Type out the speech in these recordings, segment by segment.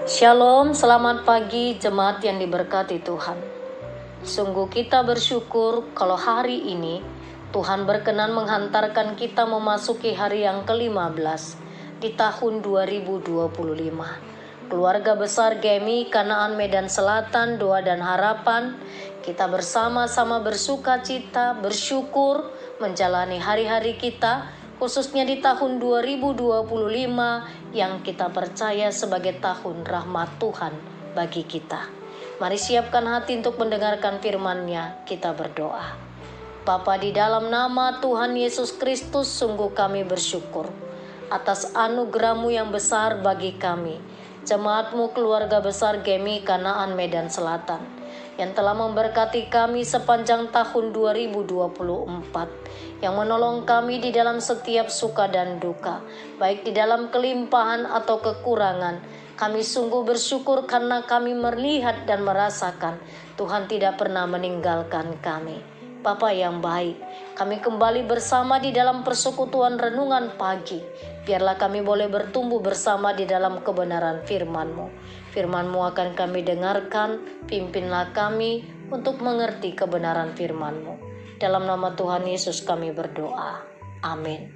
Shalom, selamat pagi jemaat yang diberkati Tuhan. Sungguh kita bersyukur kalau hari ini Tuhan berkenan menghantarkan kita memasuki hari yang ke-15 di tahun 2025. Keluarga besar GMI Kanaan Medan Selatan, Doa dan Harapan, kita bersama-sama bersuka cita, bersyukur menjalani hari-hari kita, khususnya di tahun 2025 yang kita percaya sebagai tahun rahmat Tuhan bagi kita. Mari siapkan hati untuk mendengarkan firman-Nya, kita berdoa. Bapa, di dalam nama Tuhan Yesus Kristus, sungguh kami bersyukur atas anugerah-Mu yang besar bagi kami, jemaat-Mu keluarga besar GMI Kanaan Medan Selatan, yang telah memberkati kami sepanjang tahun 2024, yang menolong kami di dalam setiap suka dan duka, baik di dalam kelimpahan atau kekurangan. Kami sungguh bersyukur karena kami melihat dan merasakan Tuhan tidak pernah meninggalkan kami. Bapa yang baik, kami kembali bersama di dalam persekutuan renungan pagi. Biarlah kami boleh bertumbuh bersama di dalam kebenaran firman-Mu. Firman-Mu akan kami dengarkan, pimpinlah kami untuk mengerti kebenaran firman-Mu. Dalam nama Tuhan Yesus kami berdoa. Amin.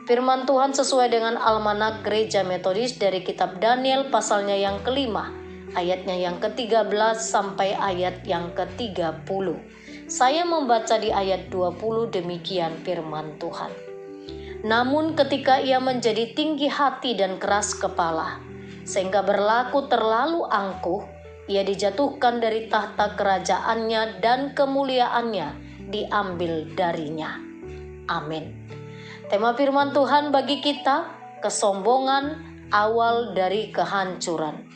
Firman Tuhan sesuai dengan Almanak Gereja Metodis dari kitab Daniel pasalnya yang kelima, ayatnya yang ke-13 sampai ayat yang ke-30. Saya membaca di ayat 20, demikian firman Tuhan. Namun ketika ia menjadi tinggi hati dan keras kepala, sehingga berlaku terlalu angkuh, ia dijatuhkan dari tahta kerajaannya dan kemuliaannya diambil darinya. Amin. Tema firman Tuhan bagi kita, kesombongan awal dari kehancuran.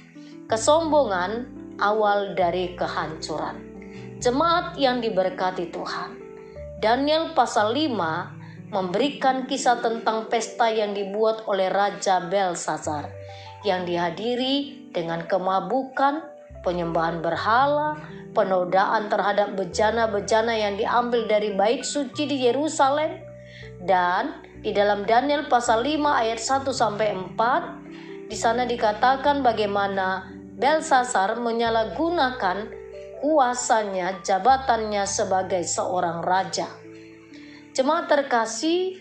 Kesombongan awal dari kehancuran. Jemaat yang diberkati Tuhan, Daniel pasal 5 memberikan kisah tentang pesta yang dibuat oleh Raja Belsazar, yang dihadiri dengan kemabukan, penyembahan berhala, penodaan terhadap bejana-bejana yang diambil dari bait suci di Yerusalem. Dan di dalam Daniel pasal 5 ayat 1 sampai 4, di sana dikatakan bagaimana Belsazar menyalahgunakan kuasanya, jabatannya sebagai seorang raja. Jemaat terkasih,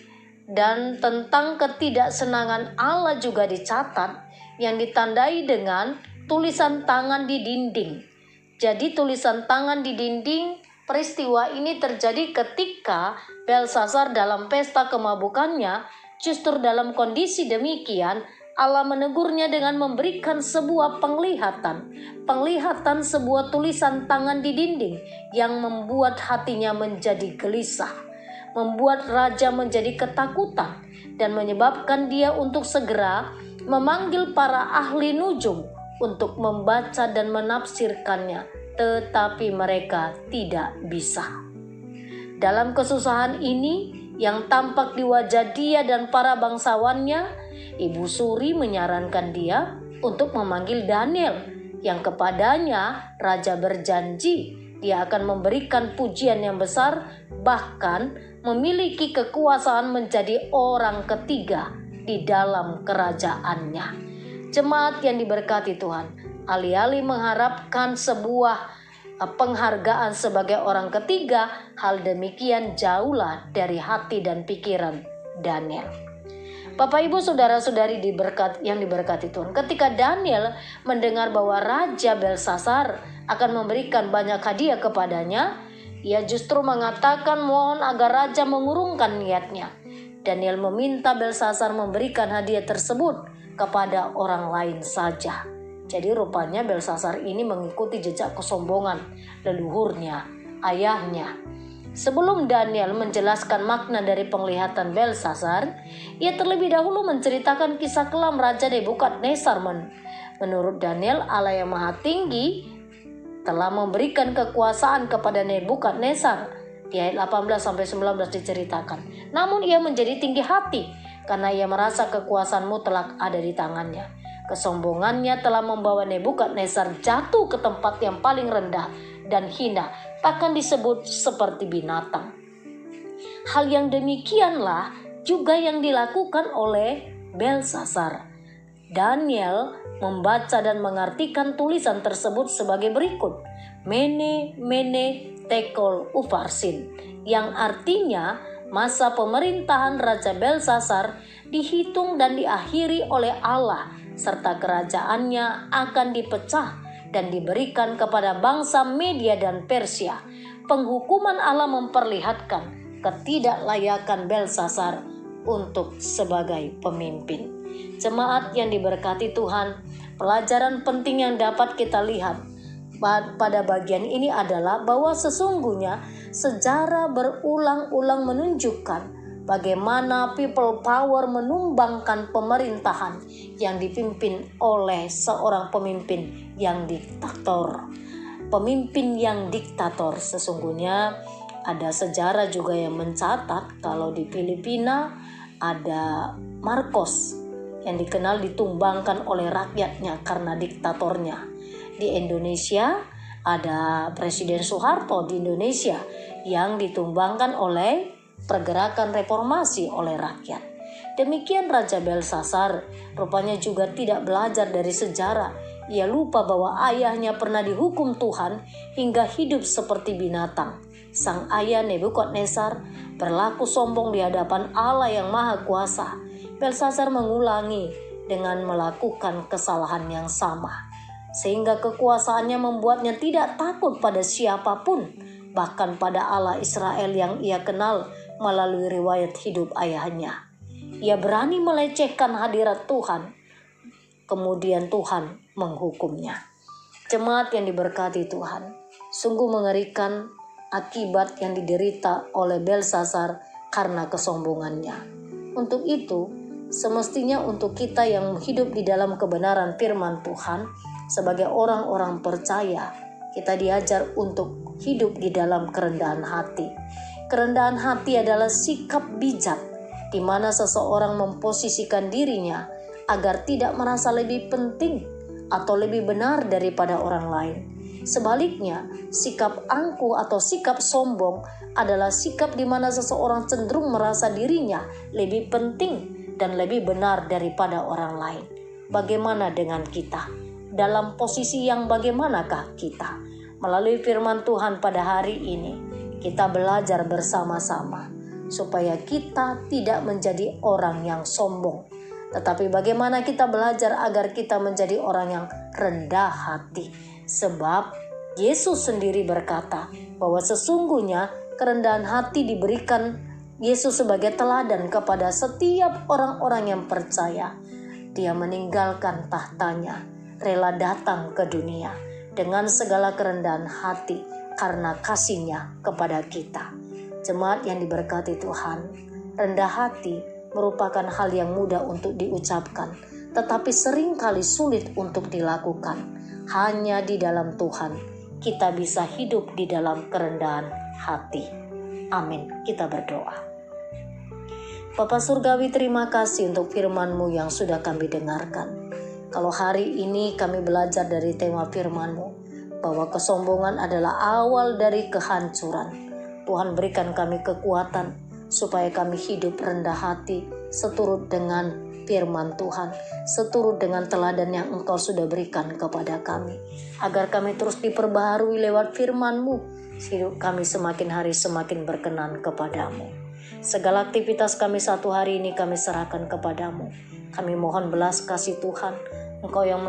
dan tentang ketidaksenangan Allah juga dicatat, yang ditandai dengan tulisan tangan di dinding. Jadi tulisan tangan di dinding, peristiwa ini terjadi ketika Belsazar dalam pesta kemabukannya. Justru dalam kondisi demikian, Allah menegurnya dengan memberikan sebuah penglihatan sebuah tulisan tangan di dinding yang membuat hatinya menjadi gelisah, membuat raja menjadi ketakutan, dan menyebabkan dia untuk segera memanggil para ahli nujum untuk membaca dan menafsirkannya, tetapi mereka tidak bisa. Dalam kesusahan ini yang tampak di wajah dia dan para bangsawannya, Ibu Suri menyarankan dia untuk memanggil Daniel, yang kepadanya raja berjanji dia akan memberikan pujian yang besar, bahkan memiliki kekuasaan menjadi orang ketiga di dalam kerajaannya. Jemaat yang diberkati Tuhan, alih-alih mengharapkan sebuah penghargaan sebagai orang ketiga, hal demikian jauhlah dari hati dan pikiran Daniel. Bapak Ibu saudara-saudari yang diberkati Tuhan, ketika Daniel mendengar bahwa Raja Belsazar akan memberikan banyak hadiah kepadanya, ia justru mengatakan mohon agar raja mengurungkan niatnya. Daniel meminta Belsazar memberikan hadiah tersebut kepada orang lain saja. Jadi rupanya Belsazar ini mengikuti jejak kesombongan leluhurnya, ayahnya. Sebelum Daniel menjelaskan makna dari penglihatan Belsazar, ia terlebih dahulu menceritakan kisah kelam Raja Nebukadnezar. Menurut Daniel, Allah yang Maha Tinggi telah memberikan kekuasaan kepada Nebukadnezar. Di ayat 18-19 diceritakan. Namun ia menjadi tinggi hati karena ia merasa kekuasaan mutlak ada di tangannya. Kesombongannya telah membawa Nebukadnezar jatuh ke tempat yang paling rendah dan hina, bahkan disebut seperti binatang. Hal yang demikianlah juga yang dilakukan oleh Belsazar. Daniel membaca dan mengartikan tulisan tersebut sebagai berikut. Mene, mene, tekel, uparsin, yang artinya masa pemerintahan Raja Belsasar dihitung dan diakhiri oleh Allah, serta kerajaannya akan dipecah dan diberikan kepada bangsa Media dan Persia. Penghukuman Allah memperlihatkan ketidaklayakan Belsasar untuk sebagai pemimpin. Jemaat yang diberkati Tuhan, pelajaran penting yang dapat kita lihat pada bagian ini adalah bahwa sesungguhnya sejarah berulang-ulang menunjukkan bagaimana people power menumbangkan pemerintahan yang dipimpin oleh seorang pemimpin yang diktator. Pemimpin yang diktator, sesungguhnya ada sejarah juga yang mencatat kalau di Filipina ada Marcos yang dikenal ditumbangkan oleh rakyatnya karena diktatornya. Di Indonesia ada Presiden Soeharto di Indonesia yang ditumbangkan oleh pergerakan reformasi oleh rakyat. Demikian Raja Belsasar rupanya juga tidak belajar dari sejarah. Ia lupa bahwa ayahnya pernah dihukum Tuhan hingga hidup seperti binatang. Sang ayah Nebukadnezar berlaku sombong di hadapan Allah yang Maha Kuasa. Belsasar mengulangi dengan melakukan kesalahan yang sama, sehingga kekuasaannya membuatnya tidak takut pada siapapun, bahkan pada Allah Israel yang ia kenal melalui riwayat hidup ayahnya. Ia berani melecehkan hadirat Tuhan, kemudian Tuhan menghukumnya. Jemaat yang diberkati Tuhan, sungguh mengerikan akibat yang diderita oleh Belsasar karena kesombongannya. Untuk itu, semestinya untuk kita yang hidup di dalam kebenaran firman Tuhan, sebagai orang-orang percaya, kita diajar untuk hidup di dalam kerendahan hati. Kerendahan hati adalah sikap bijak di mana seseorang memposisikan dirinya agar tidak merasa lebih penting atau lebih benar daripada orang lain. Sebaliknya, sikap angkuh atau sikap sombong adalah sikap di mana seseorang cenderung merasa dirinya lebih penting dan lebih benar daripada orang lain. Bagaimana dengan kita? Dalam posisi yang bagaimanakah kita? Melalui firman Tuhan pada hari ini, kita belajar bersama-sama supaya kita tidak menjadi orang yang sombong. Tetapi bagaimana kita belajar agar kita menjadi orang yang rendah hati? Sebab Yesus sendiri berkata bahwa sesungguhnya kerendahan hati diberikan Yesus sebagai teladan kepada setiap orang-orang yang percaya. Dia meninggalkan tahtanya, rela datang ke dunia dengan segala kerendahan hati karena kasih-Nya kepada kita. Jemaat yang diberkati Tuhan, rendah hati merupakan hal yang mudah untuk diucapkan, tetapi seringkali sulit untuk dilakukan. Hanya di dalam Tuhan kita bisa hidup di dalam kerendahan hati. Amin. Kita berdoa. Bapa Surgawi, terima kasih untuk firman-Mu yang sudah kami dengarkan. Kalau hari ini kami belajar dari tema firman-Mu, bahwa kesombongan adalah awal dari kehancuran. Tuhan berikan kami kekuatan supaya kami hidup rendah hati seturut dengan firman Tuhan, seturut dengan teladan yang Engkau sudah berikan kepada kami, agar kami terus diperbaharui lewat firman-Mu, hidup kami semakin hari semakin berkenan kepadamu. Segala aktivitas kami satu hari ini kami serahkan kepadamu. Kami mohon belas kasih Tuhan, Engkau yang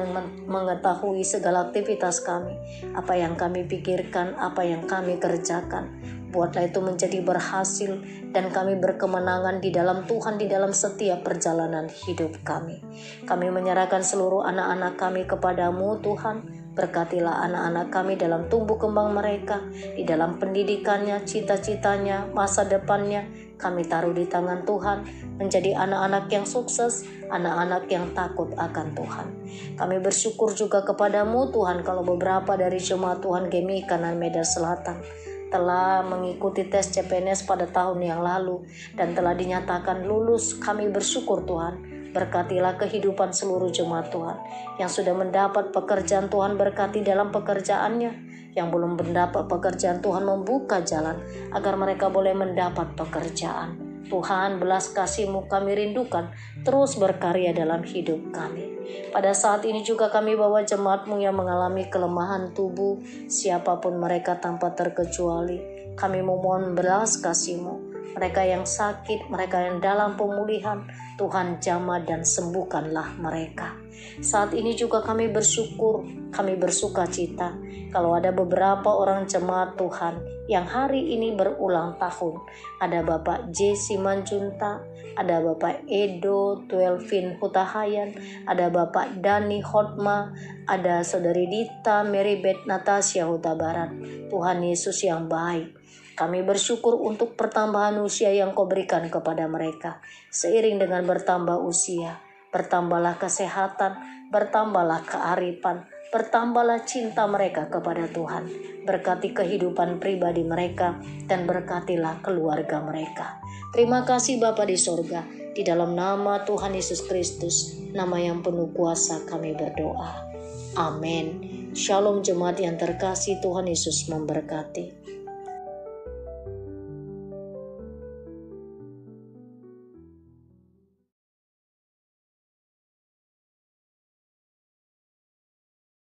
mengetahui segala aktivitas kami, apa yang kami pikirkan, apa yang kami kerjakan. Buatlah itu menjadi berhasil dan kami berkemenangan di dalam Tuhan di dalam setiap perjalanan hidup kami. Kami menyerahkan seluruh anak-anak kami kepadamu Tuhan. Berkatilah anak-anak kami dalam tumbuh kembang mereka, di dalam pendidikannya, cita-citanya, masa depannya. Kami taruh di tangan Tuhan, menjadi anak-anak yang sukses, anak-anak yang takut akan Tuhan. Kami bersyukur juga kepadamu Tuhan, kalau beberapa dari jemaat Tuhan GMI Kanan Medan Selatan telah mengikuti tes CPNS pada tahun yang lalu dan telah dinyatakan lulus. Kami bersyukur Tuhan. Berkatilah kehidupan seluruh jemaat Tuhan yang sudah mendapat pekerjaan. Tuhan berkati dalam pekerjaannya. Yang belum mendapat pekerjaan, Tuhan membuka jalan agar mereka boleh mendapat pekerjaan. Tuhan, belas kasih-Mu kami rindukan terus berkarya dalam hidup kami. Pada saat ini juga kami bawa jemaat-Mu yang mengalami kelemahan tubuh, siapapun mereka tanpa terkecuali. Kami memohon belas kasih-Mu. Mereka yang sakit, mereka yang dalam pemulihan, Tuhan jamah dan sembuhkanlah mereka. Saat ini juga kami bersyukur, kami bersuka cita kalau ada beberapa orang jemaat Tuhan yang hari ini berulang tahun. Ada Bapak J. Simanjunta, ada Bapak Edo Tuelvin Hutahayan, ada Bapak Dani Hotma, ada Saudari Dita Meribeth Natasha Huta Barat. Tuhan Yesus yang baik, kami bersyukur untuk pertambahan usia yang Kau berikan kepada mereka. Seiring dengan bertambah usia, bertambahlah kesehatan, bertambahlah kearifan, bertambahlah cinta mereka kepada Tuhan. Berkati kehidupan pribadi mereka dan berkatilah keluarga mereka. Terima kasih Bapa di sorga. Di dalam nama Tuhan Yesus Kristus, nama yang penuh kuasa kami berdoa. Amin. Shalom jemaat yang terkasih, Tuhan Yesus memberkati.